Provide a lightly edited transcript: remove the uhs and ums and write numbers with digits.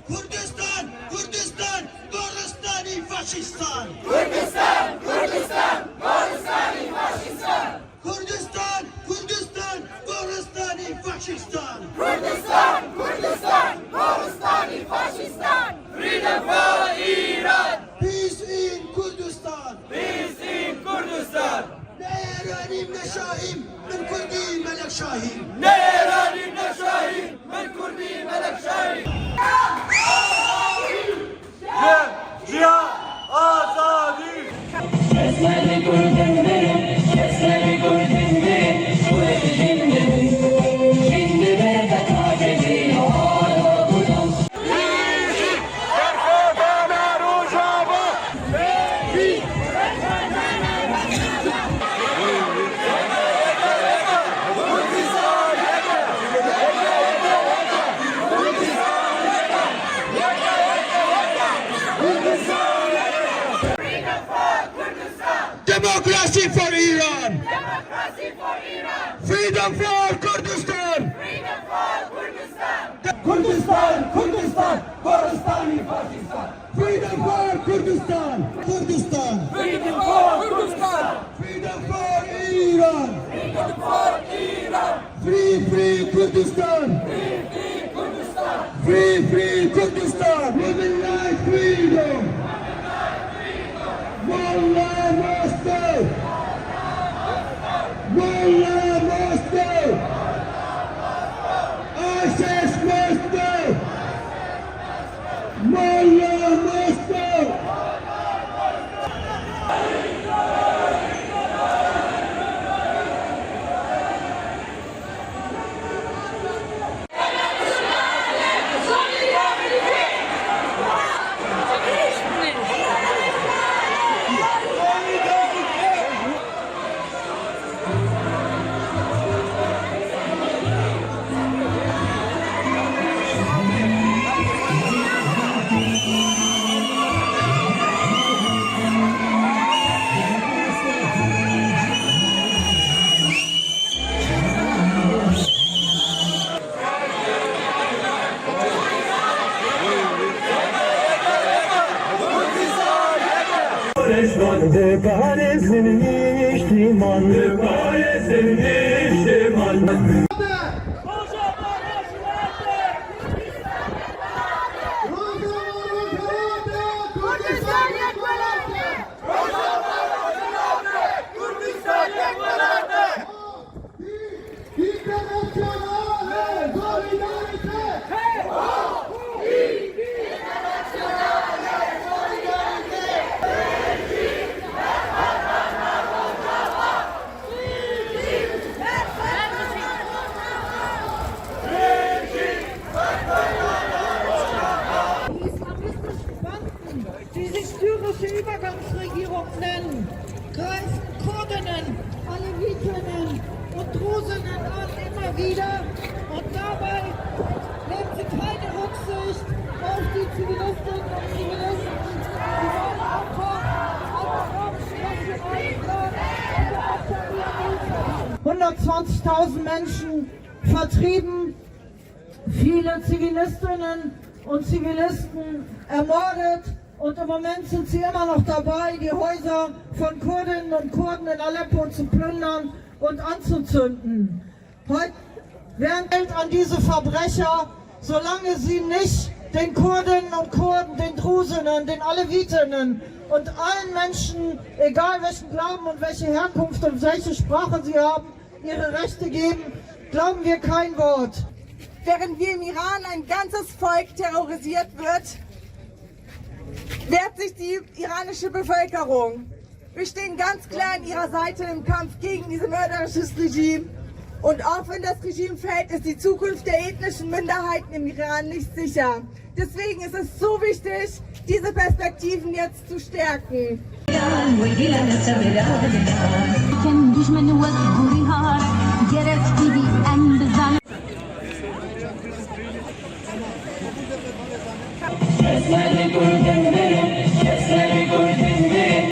Kurdistan, Kurdistan, Goristani Faşistan. Kurdistan, Kurdistan, Goristani Faşistan. Kurdistan, Kurdistan, Goristani Faşistan. Kurdistan, Kurdistan, Goristani Faşistan. Freedom for Iran. Peace in Kurdistan. Peace in Kurdistan. Nehranim neşahim, min Kurdi Melek Şahin. Nehranim neşahim, min Kurdi Melek Şahin. Cihan Azadi. Sesleri gördün mü? Sesleri gördün mü? Şu şimdi şimdi de taceli hala buradan. Democracy for Iran. Democracy for Iran. Freedom for Kurdistan. Freedom for Kurdistan. Kurdistan, Kurdistan, Goristani Faşistan. Freedom for Kurdistan. Kurdistan. Freedom for Kurdistan. Freedom for Iran. Freedom for Iran. Free, free Kurdistan. Free, free Kurdistan. Free, free Kurdistan. Women like freedom. Wallah Moscow. Wallah Moscow. ISIS Moscow. Wallah Moscow. De paresin iştiman, de paresin iştiman. Die sich syrische Übergangsregierung nennen, greifen Kurdinnen, Alevitinnen und Drusinnen an immer wieder und dabei nehmen sie keine Rücksicht auf die Zivilistinnen und Zivilisten, die wollen Opfer an arabischen Nationalstaaten. 120.000 Menschen vertrieben, viele Zivilistinnen und Zivilisten ermordet und im Moment sind sie immer noch dabei, die Häuser von Kurdinnen und Kurden in Aleppo zu plündern und anzuzünden. Heute werden Geld an diese Verbrecher, solange sie nicht den Kurdinnen und Kurden, den Drusinnen, den Alevitinnen und allen Menschen, egal welchen Glauben und welche Herkunft und welche Sprache sie haben, ihre Rechte geben, glauben wir kein Wort. Während wir im Iran ein ganzes Volk terrorisiert wird, wehrt sich die iranische Bevölkerung. Wir stehen ganz klar an ihrer Seite im Kampf gegen dieses mörderische Regime. Und auch wenn das Regime fällt, ist die Zukunft der ethnischen Minderheiten im Iran nicht sicher. Deswegen ist es so wichtig, diese Perspektiven jetzt zu stärken.